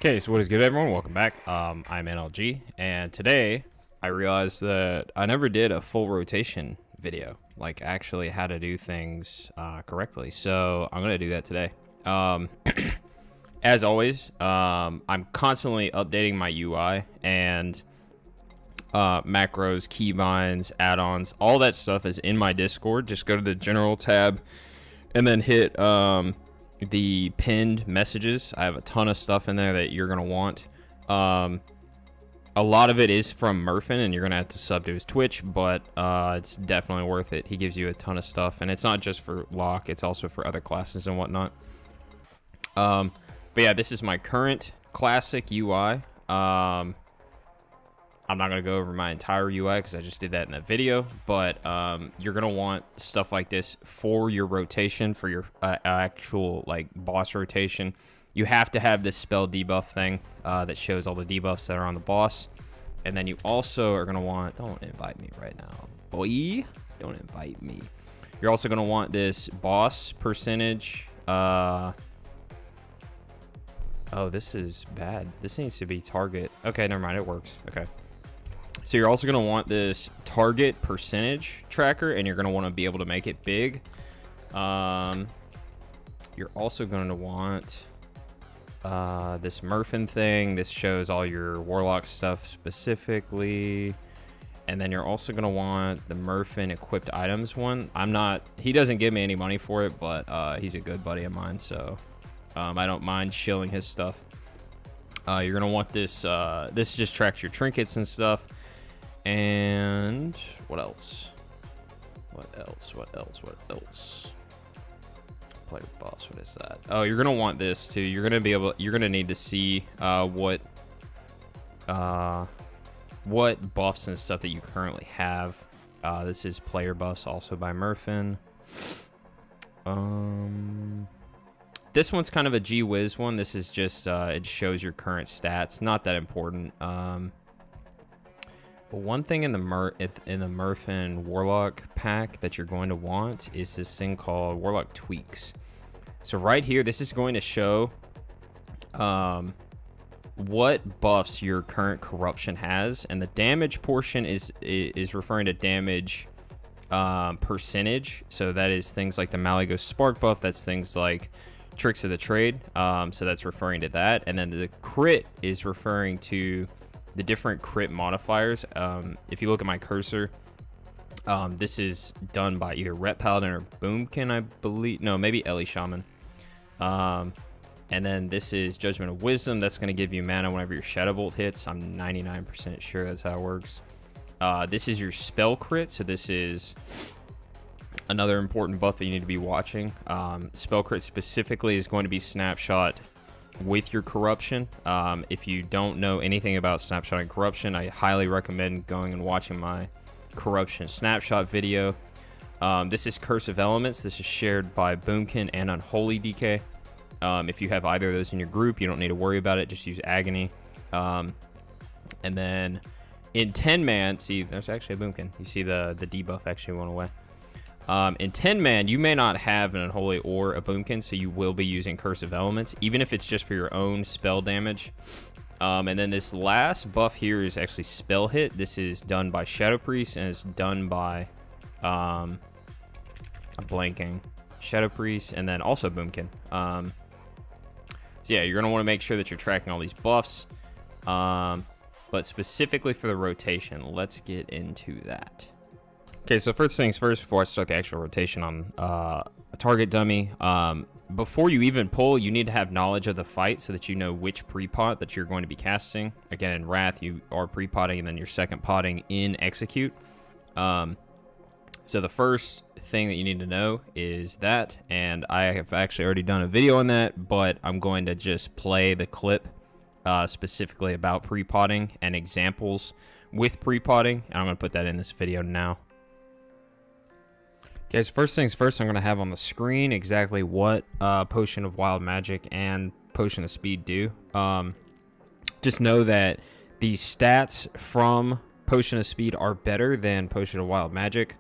Okay, so what is good, everyone? Welcome back. I'm NLG, and today I realized that I never did a full rotation video, like actually how to do things correctly. So I'm gonna do that today. As always, I'm constantly updating my UI and macros, keybinds, add-ons, all that stuff is in my Discord. Just go to the general tab and then hit the pinned messages. I have a ton of stuff in there that you're gonna want. A lot of it is from Murphin, and you're gonna have to sub to his Twitch, but it's definitely worth it. He gives you a ton of stuff, and it's not just for Lock, it's also for other classes and whatnot. But yeah, this is my current classic UI. I'm not going to go over my entire UI because I just did that in that video, but you're going to want stuff like this for your rotation, for your actual like boss rotation. You have to have this spell debuff thing that shows all the debuffs that are on the boss. And then you also are going to want, don't invite me right now, boy, don't invite me. You're also going to want this boss percentage. Oh, this is bad. This needs to be target. Okay, never mind, it works. Okay. So you're also going to want this target percentage tracker, and you're going to want to be able to make it big. You're also going to want this Murphin thing. This shows all your Warlock stuff specifically. And then you're also going to want the Murphin equipped items one. He doesn't give me any money for it, but he's a good buddy of mine, so I don't mind shilling his stuff. You're going to want this. This just tracks your trinkets and stuff. And what else? What else? Player boss, what is that? Oh, you're gonna want this too. You're gonna need to see what buffs and stuff that you currently have. This is player buffs, also by Murphin. This one's kind of a gee whiz one. This is just it shows your current stats. Not that important. But one thing in the Murphin Warlock pack that you're going to want is this thing called Warlock Tweaks. So right here, this is going to show what buffs your current corruption has, and the damage portion is referring to damage percentage. So that is things like the Malygos Spark buff. That's things like Tricks of the Trade. So that's referring to that, and then the crit is referring to the different crit modifiers. If you look at my cursor, this is done by either Ret Paladin or Boomkin, I believe. No, maybe Ellie Shaman. And then this is Judgment of Wisdom. That's going to give you mana whenever your Shadow Bolt hits. I'm 99% sure that's how it works. This is your spell crit. So this is another important buff that you need to be watching. Spell crit specifically is going to be snapshot with your corruption. If you don't know anything about snapshot and corruption, I highly recommend going and watching my corruption snapshot video. This is Curse of Elements. This is shared by Boomkin and Unholy DK. If you have either of those in your group, you don't need to worry about it. Just use Agony. And then in 10-man, see, there's actually a Boomkin. You see the debuff actually went away. In 10-man, you may not have an Unholy or a Boomkin, so you will be using Curse of Elements, even if it's just for your own spell damage. And then this last buff here is actually Spell Hit. This is done by Shadow Priest, and it's done by I'm blanking. Shadow Priest, and then also Boomkin. So yeah, you're going to want to make sure that you're tracking all these buffs. But specifically for the rotation, let's get into that. Okay, so first things first, before I start the actual rotation on a target dummy, before you even pull, you need to have knowledge of the fight so that you know which pre-pot that you're going to be casting. Again, in Wrath, you are pre-potting, and then your second potting in Execute. So the first thing that you need to know is that, and I have actually already done a video on that, but I'm going to just play the clip specifically about pre-potting and examples with pre-potting, and I'm going to put that in this video now. Okay, so first things first, I'm going to have on the screen exactly what Potion of Wild Magic and Potion of Speed do. Just know that the stats from Potion of Speed are better than Potion of Wild Magic,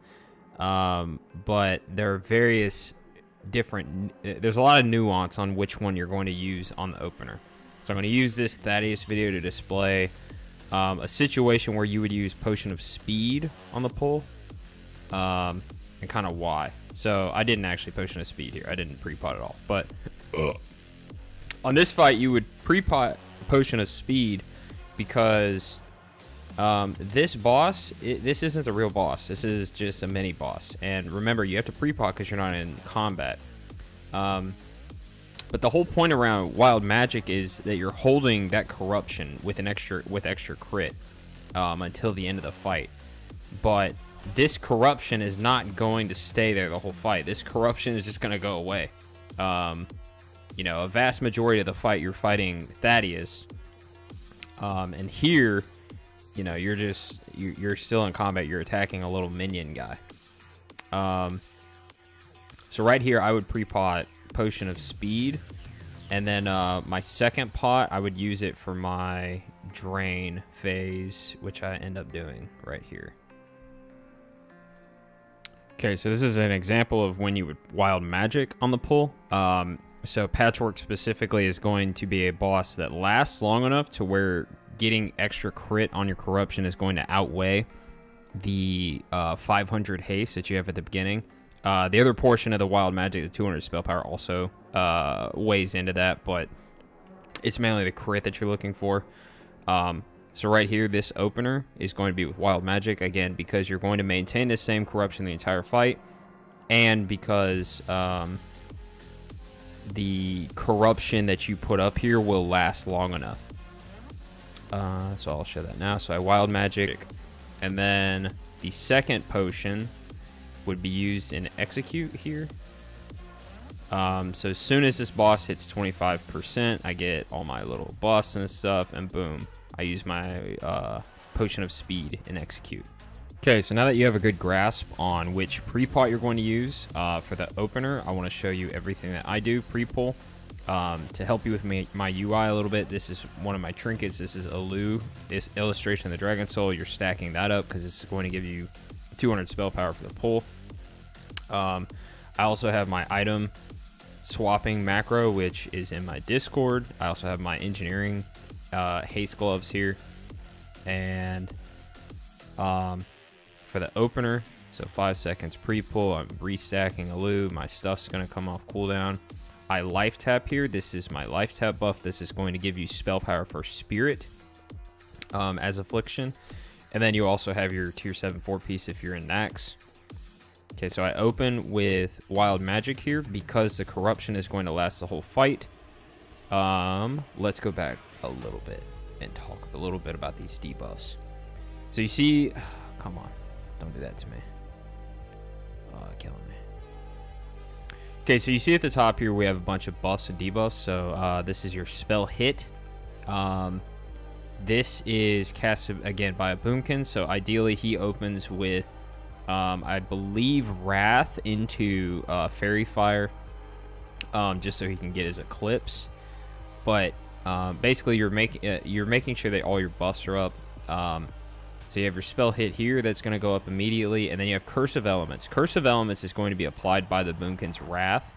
but there are various different... There's a lot of nuance on which one you're going to use on the opener. So I'm going to use this Thaddeus video to display a situation where you would use Potion of Speed on the pull, and kind of why. So I didn't actually Potion of Speed here. I didn't pre-pot at all. But on this fight, you would pre-pot Potion of Speed because this boss, this isn't the real boss. This is just a mini boss. And remember, you have to pre-pot because you're not in combat. But the whole point around wild magic is that you're holding that corruption with extra crit until the end of the fight. But this corruption is not going to stay there the whole fight. This corruption is just going to go away. You know, a vast majority of the fight you're fighting Thaddeus, and here, you know, you're still in combat. You're attacking a little minion guy. So right here, I would pre-pot Potion of Speed, and then my second pot, I would use it for my drain phase, which I end up doing right here. Okay, so this is an example of when you would wild magic on the pull. So Patchwork specifically is going to be a boss that lasts long enough to where getting extra crit on your corruption is going to outweigh the 500 haste that you have at the beginning. The other portion of the wild magic, the 200 spell power, also weighs into that, but it's mainly the crit that you're looking for. So right here, this opener is going to be with wild magic, again, because you're going to maintain the same corruption the entire fight, and because the corruption that you put up here will last long enough. So I'll show that now. So I wild magic, and then the second potion would be used in execute here. So as soon as this boss hits 25%, I get all my little buffs and stuff, and boom, I use my Potion of Speed in execute. Okay, so now that you have a good grasp on which pre-pot you're going to use for the opener, I want to show you everything that I do pre-pull to help you with my UI a little bit. This is one of my trinkets. This is Alu, this illustration of the Dragon Soul. You're stacking that up because this is going to give you 200 spell power for the pull. I also have my item swapping macro, which is in my Discord. I also have my engineering haste gloves here, and for the opener, so 5 seconds pre-pull, I'm restacking Alu. My stuff's going to come off cooldown. I life tap here. This is my life tap buff. This is going to give you spell power for Spirit as Affliction, and then you also have your tier 7 4-piece if you're in Nax. Okay, so I open with wild magic here because the corruption is going to last the whole fight. Let's go back a little bit and talk a little bit about these debuffs. So you see, come on, don't do that to me. Killing me. Okay, so you see at the top here we have a bunch of buffs and debuffs. So this is your spell hit. This is casted again by a boomkin. So ideally he opens with I believe Wrath into Fairy Fire, just so he can get his Eclipse. But basically, you're making sure that all your buffs are up. So you have your spell hit here that's going to go up immediately, and then you have Curse of Elements. Curse of Elements is going to be applied by the Boomkin's Wrath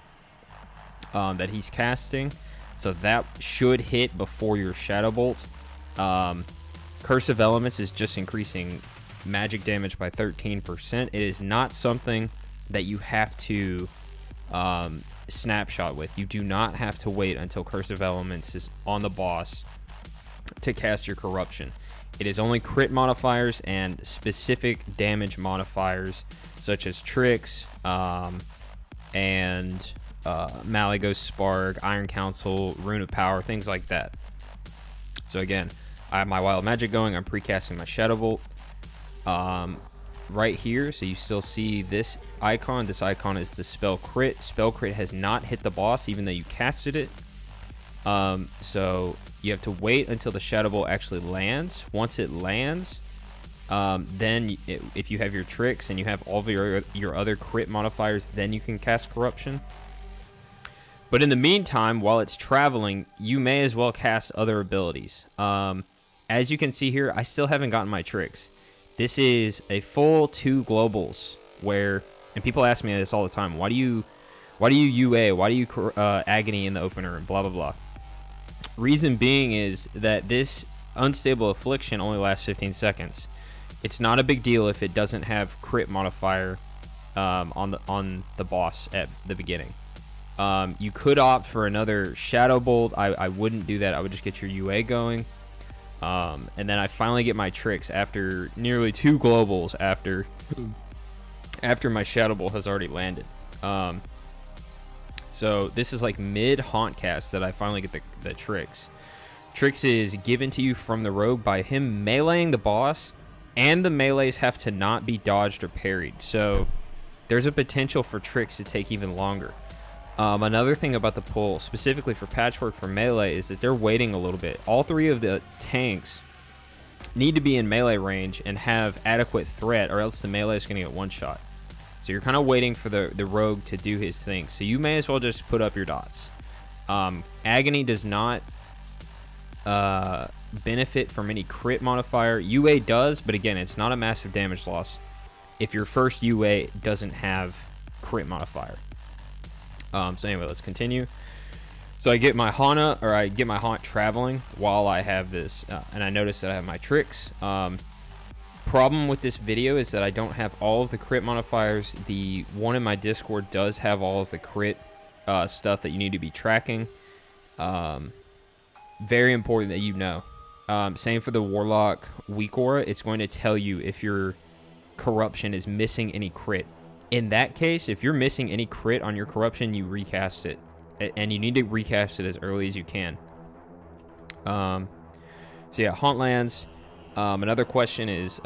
that he's casting, so that should hit before your Shadow Bolt. Curse of Elements is just increasing magic damage by 13%. It is not something that you have to snapshot with. You do not have to wait until Curse of Elements is on the boss to cast your corruption. It is only crit modifiers and specific damage modifiers such as Tricks and Malygos Spark, Iron Council, Rune of Power, things like that. So again, I have my wild magic going. I'm pre-casting my Shadow Bolt right here. So you still see this icon. This icon is the spell crit. Spell crit has not hit the boss even though you casted it. So you have to wait until the Shadow Bolt actually lands. Once it lands, then if you have your Tricks and you have all of your other crit modifiers, then you can cast Corruption. But in the meantime, while it's traveling, you may as well cast other abilities. As you can see here, I still haven't gotten my Tricks. This is a full 2 globals where, and people ask me this all the time, why do you UA, why do you Agony in the opener, and blah, blah, blah. Reason being is that this unstable affliction only lasts 15 seconds. It's not a big deal if it doesn't have crit modifier on the boss at the beginning. You could opt for another Shadow Bolt. I wouldn't do that. I would just get your UA going. And then I finally get my tricks after nearly 2 globals after my Shadow Bolt has already landed. So this is like mid haunt cast that I finally get the tricks. Tricks is given to you from the rogue by him meleeing the boss, and the melees have to not be dodged or parried. So there's a potential for tricks to take even longer. Another thing about the pull, specifically for Patchwork for melee, is that they're waiting a little bit. All 3 of the tanks need to be in melee range and have adequate threat, or else the melee is going to get one shot. So you're kind of waiting for the rogue to do his thing. So you may as well just put up your dots. Agony does not benefit from any crit modifier. UA does, but again, it's not a massive damage loss if your first UA doesn't have crit modifier. So anyway, let's continue. So I get my haunt traveling while I have this, and I notice that I have my tricks. Problem with this video is that I don't have all of the crit modifiers. The one in my Discord does have all of the crit stuff that you need to be tracking. Very important that you know. Same for the Warlock weakaura. It's going to tell you if your corruption is missing any crit. In that case, if you're missing any crit on your corruption, you recast it. And you need to recast it as early as you can. So yeah, haunt lands. Another question is,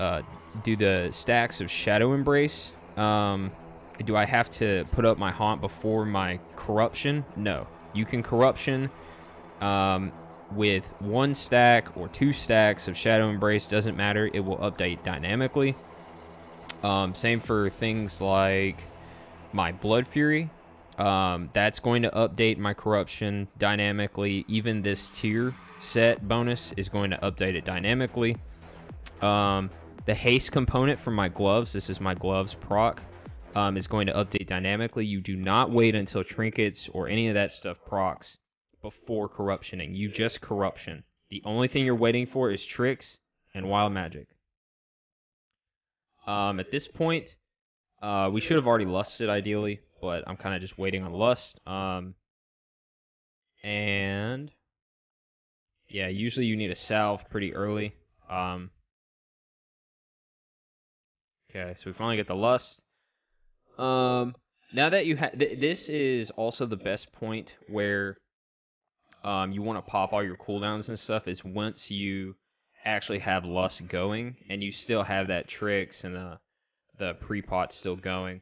do the stacks of Shadow Embrace, do I have to put up my haunt before my corruption? No. You can corruption with 1 stack or 2 stacks of Shadow Embrace. Doesn't matter. It will update dynamically. Same for things like my Blood Fury. That's going to update my corruption dynamically. Even this tier set bonus is going to update it dynamically. The haste component from my gloves, this is my gloves proc, is going to update dynamically. You do not wait until trinkets or any of that stuff procs before corruptioning. You just corruption. The only thing you're waiting for is tricks and wild magic. At this point, we should have already lusted ideally, but I'm kind of just waiting on lust. And yeah, usually you need a salve pretty early. Okay, so we finally get the lust. Now that you have, this is also the best point where you want to pop all your cooldowns and stuff, is once you actually have lust going and you still have that tricks and the Prepot still going.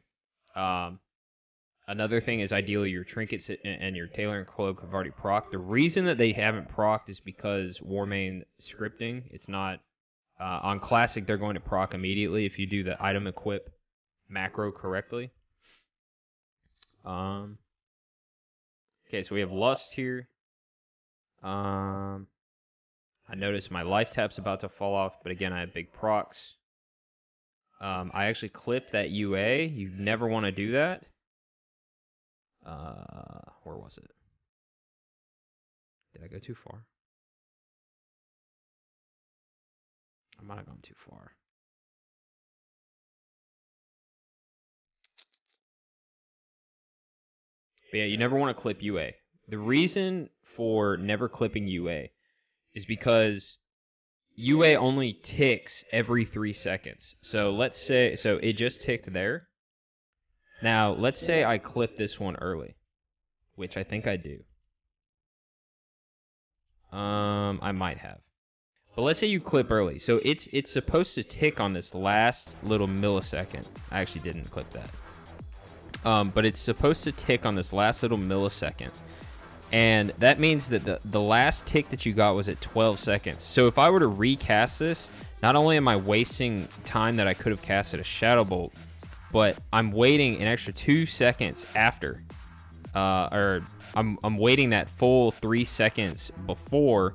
Another thing is ideally your trinkets and your tailor and cloak have already procced. The reason that they haven't procced is because Warmane scripting. It's not on classic. They're going to proc immediately if you do the item equip macro correctly. Okay, so we have lust here. I notice my life tap's about to fall off, but again I have big procs. I actually clipped that UA. You never want to do that. Where was it? Did I go too far? I might have gone too far. But yeah, you never want to clip UA. The reason for never clipping UA is because UA only ticks every 3 seconds. So let's say, so it just ticked there. Now, let's say I clip this one early, which I think I do. I might have. But let's say you clip early. So it's supposed to tick on this last little millisecond. I actually didn't clip that. But it's supposed to tick on this last little millisecond. And that means that the last tick that you got was at 12 seconds. So if I were to recast this, not only am I wasting time that I could have casted a Shadow Bolt, but I'm waiting an extra 2 seconds after. Or I'm waiting that full 3 seconds before,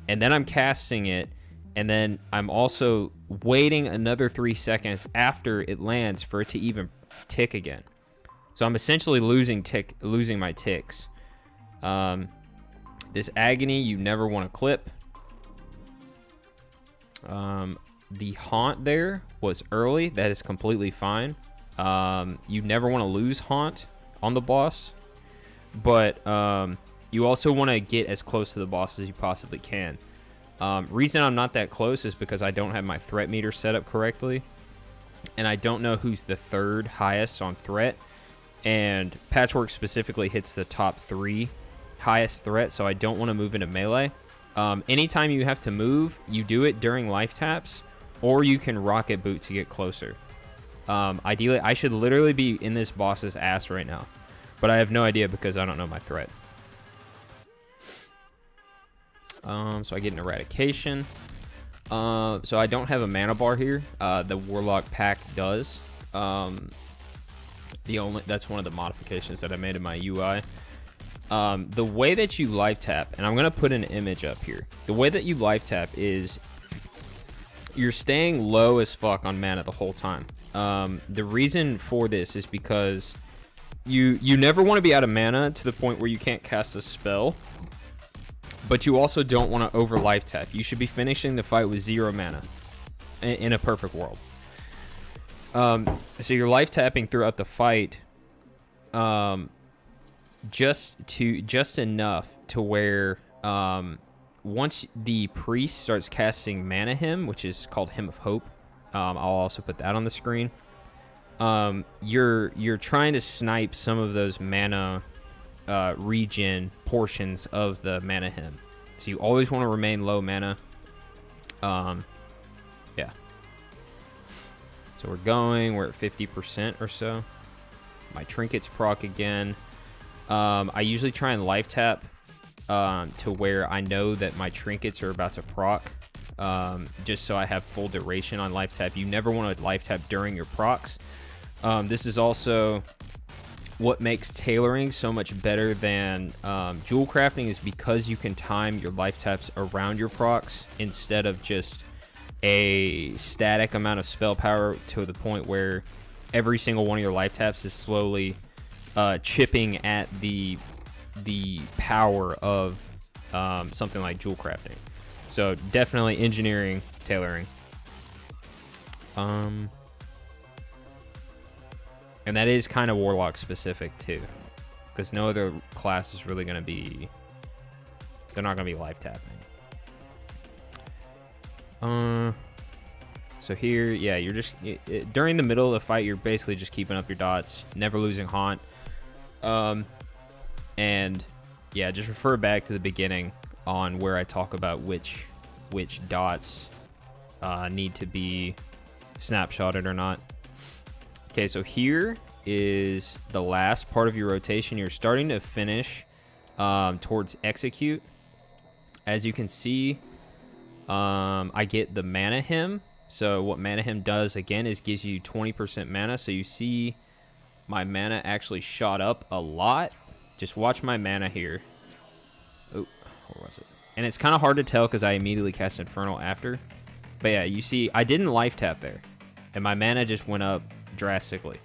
and then I'm casting it, and then I'm also waiting another 3 seconds after it lands for it to even tick again. So I'm essentially losing my ticks. This Agony you never want to clip. The Haunt there was early. That is completely fine. You never want to lose Haunt on the boss, but you also want to get as close to the boss as you possibly can. Reason I'm not that close is because I don't have my threat meter set up correctly, and I don't know who's the third highest on threat, and Patchwork specifically hits the top 3 highest threat, so I don't want to move into melee. Anytime you have to move, you do it during life taps, or you can rocket boot to get closer. Ideally, I should literally be in this boss's ass right now, but I have no idea because I don't know my threat. So I get an eradication. So I don't have a mana bar here. The Warlock pack does. That's one of the modifications that I made in my UI. The way that you life tap, and I'm gonna put an image up here. The way that you life tap is you're staying low as fuck on mana the whole time. The reason for this is because you never want to be out of mana to the point where you can't cast a spell, but you also don't want to over life tap. You should be finishing the fight with 0 mana in a perfect world. So you're life tapping throughout the fight, just enough to where once the priest starts casting Mana Hymn, which is called Hymn of Hope, I'll also put that on the screen. You're trying to snipe some of those mana regen portions of the Mana Hymn, so you always want to remain low mana. Yeah. So we're at 50% or so. My trinkets proc again. I usually try and life tap to where I know that my trinkets are about to proc, just so I have full duration on life tap. You never want to life tap during your procs. This is also what makes tailoring so much better than jewel crafting, is because you can time your life taps around your procs instead of just a static amount of spell power to the point where every single one of your life taps is slowly chipping at the power of something like jewel crafting. So definitely engineering, tailoring. And that is kind of Warlock specific too, because no other class is really going to be, they're not going to be life tapping. So here, yeah, you're just, during the middle of the fight, you're basically just keeping up your dots, never losing Haunt. And yeah, just refer back to the beginning on where I talk about which dots need to be snapshotted or not. Okay, so here is the last part of your rotation. You're starting to finish towards execute. As you can see, I get the Mana Hymn. So what Mana Hymn does, again, is gives you 20% mana. So you see my mana actually shot up a lot. Just watch my mana here. Oh, where was it? And it's kind of hard to tell because I immediately cast Infernal after. But yeah, you see, I didn't life tap there. And my mana just went up drastically.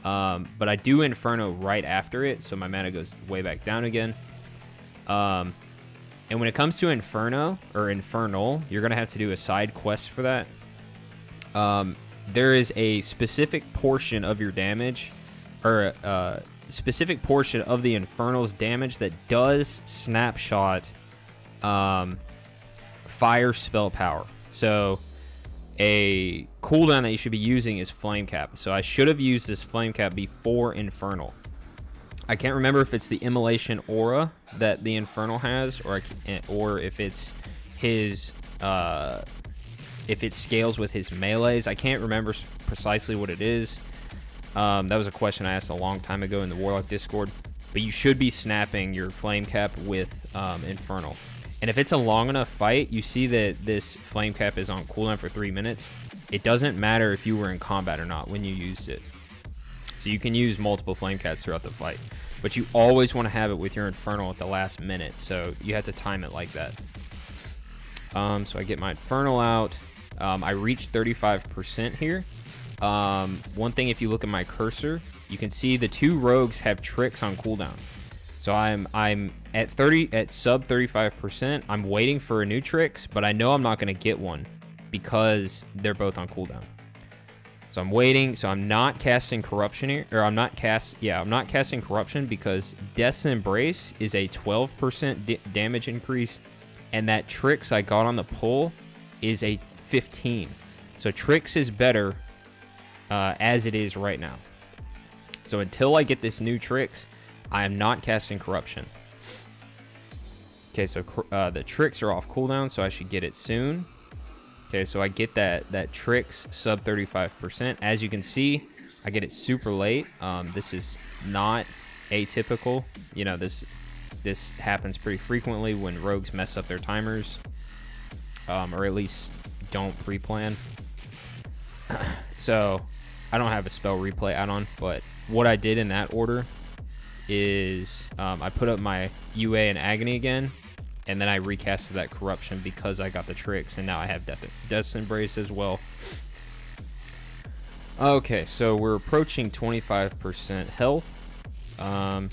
But I do Inferno right after it, so my mana goes way back down again. And when it comes to Inferno, or Infernal, you're going to have to do a side quest for that. There is a specific portion of your damage, or a specific portion of the Infernal's damage that does snapshot fire spell power. So a cooldown that you should be using is Flame Cap. So I should have used this Flame Cap before Infernal. I can't remember if it's the Immolation Aura that the Infernal has, or if it's his, if it scales with his melees. I can't remember precisely what it is. That was a question I asked a long time ago in the Warlock Discord. But you should be snapping your Flame Cap with Infernal. And if it's a long enough fight, you see that this Flame Cap is on cooldown for 3 minutes. It doesn't matter if you were in combat or not when you used it. So you can use multiple Flame Caps throughout the fight. But you always want to have it with your Infernal at the last minute. So you have to time it like that. So I get my Infernal out. I reach 35% here. One thing, if you look at my cursor, you can see the 2 rogues have tricks on cooldown. So I'm at sub 35%, I'm waiting for a new Trix, but I know I'm not going to get one because they're both on cooldown. So I'm waiting. So I'm not casting Corruption here, or I'm not casting Corruption because Death's Embrace is a 12% damage increase, and that Trix I got on the pull is a 15. So Trix is better as it is right now. So until I get this new Trix, I am not casting Corruption. Okay, so the Trix are off cooldown, so I should get it soon. Okay, so I get that Trix sub 35%. As you can see, I get it super late. This is not atypical. You know, this happens pretty frequently when rogues mess up their timers, or at least don't pre-plan. So I don't have a spell replay add-on, but what I did in that order is I put up my UA and Agony again, and then I recasted that Corruption because I got the Trix, and now I have Death's Embrace as well. Okay, so we're approaching 25% health. I'm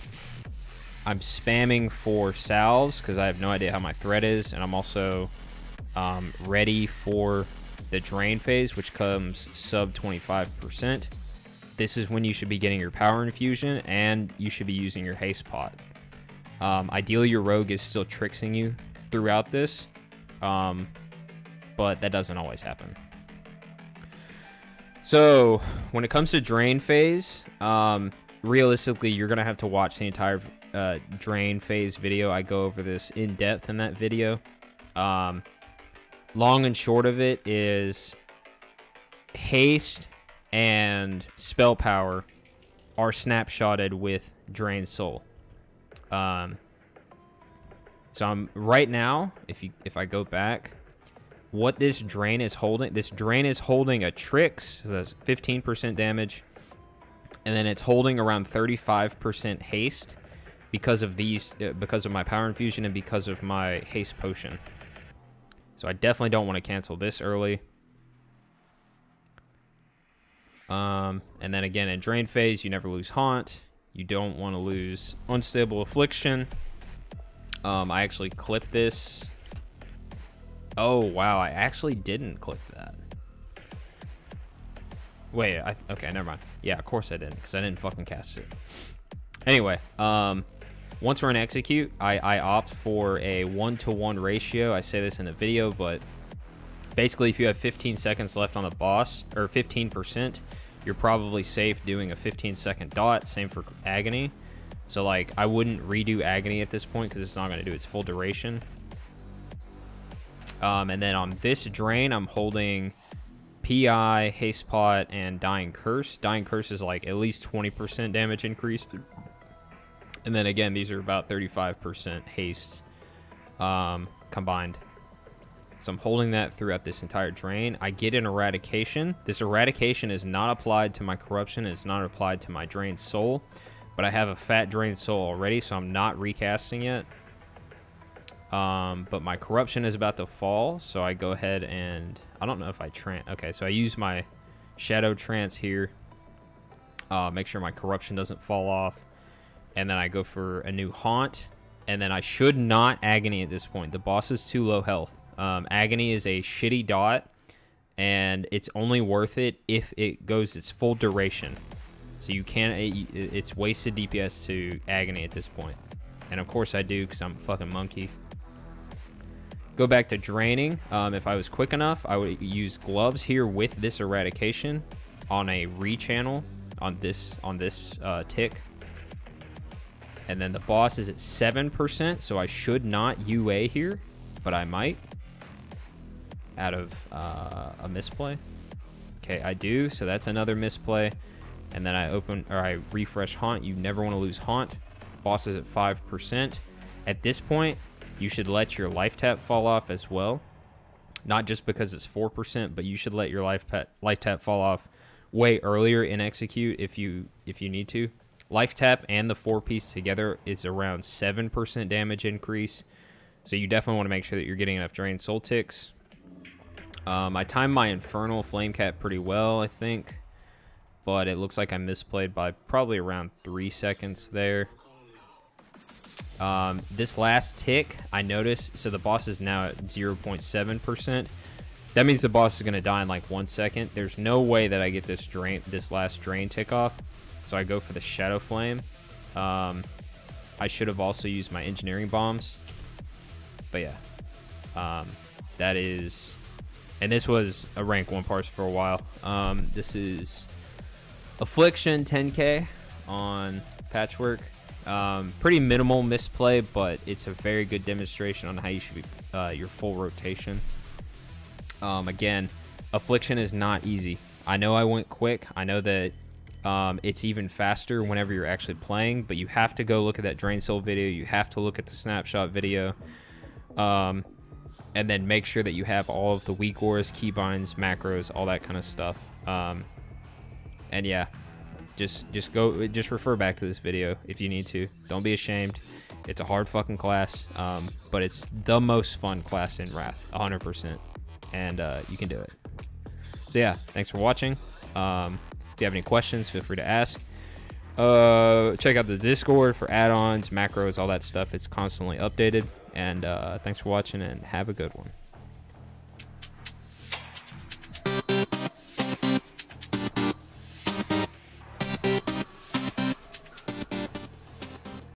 spamming for salves because I have no idea how my threat is, and I'm also ready for the drain phase, which comes sub 25%. This is when you should be getting your power infusion, and you should be using your haste pot. Ideally, your rogue is still trixing you throughout this, but that doesn't always happen. So when it comes to drain phase, realistically, you're gonna have to watch the entire drain phase video. I go over this in depth in that video. Long and short of it is haste and spell power are snapshotted with drain soul. So I'm right now, if I go back, what this drain is holding a Trix, so that's 15% damage, and then it's holding around 35% haste because of my power infusion and because of my haste potion. So I definitely don't want to cancel this early. And then again, in drain phase, you never lose haunt. You don't want to lose unstable affliction. I actually clipped this. Oh wow, I actually didn't clip that. Wait, okay, never mind. Yeah, of course I didn't, because I didn't fucking cast it. Anyway, once we're in execute, I opt for a 1-to-1 ratio. I say this in the video, but basically if you have 15 seconds left on the boss, or 15%, you're probably safe doing a 15-second dot. Same for Agony. So like, I wouldn't redo Agony at this point because it's not going to do its full duration. And then on this drain, I'm holding PI, Haste Pot, and Dying Curse. Dying Curse is like at least 20% damage increase. And then again, these are about 35% haste combined. So I'm holding that throughout this entire drain. I get an eradication. This eradication is not applied to my corruption. It's not applied to my drained soul. But I have a fat drained soul already, so I'm not recasting it. But my corruption is about to fall, so I go ahead and... I don't know if I trance... Okay, so I use my shadow trance here. Make sure my corruption doesn't fall off. And then I go for a new haunt. And then I should not Agony at this point. The boss is too low health. Agony is a shitty dot, and it's only worth it if it goes its full duration. So you can't... It's wasted DPS to Agony at this point. And of course I do, because I'm a fucking monkey. Go back to draining. If I was quick enough, I would use gloves here with this eradication on a re-channel on this tick. And then the boss is at 7%, so I should not UA here, but I might out of a misplay. Okay, I do, so that's another misplay. And then I refresh haunt. You never want to lose haunt. Boss is at 5%. At this point, you should let your life tap fall off as well. Not just because it's 4%, but you should let your life tap fall off way earlier in execute if you need to. Life tap and the 4-piece together is around 7% damage increase. So you definitely want to make sure that you're getting enough drained soul ticks. I timed my Infernal flame cap pretty well, I think. But it looks like I misplayed by probably around 3 seconds there. This last tick, I noticed, so the boss is now at 0.7%. That means the boss is going to die in like 1 second. There's no way that I get this last drain tick off. So I go for the Shadow Flame. I should have also used my engineering bombs. But yeah. That is... And this was a rank 1 parse for a while. This is Affliction 10k on Patchwork. Pretty minimal misplay, but it's a very good demonstration on how you should be your full rotation. Again, Affliction is not easy. I know I went quick. I know that it's even faster whenever you're actually playing, but you have to go look at that Drain Soul video. You have to look at the snapshot video. And then make sure that you have all of the weakauras, keybinds, macros, all that kind of stuff. And yeah, just refer back to this video if you need to. Don't be ashamed. It's a hard fucking class, but it's the most fun class in Wrath, 100%. And you can do it. So yeah, thanks for watching. If you have any questions, feel free to ask. Check out the Discord for add-ons, macros, all that stuff. It's constantly updated. And thanks for watching, and have a good one.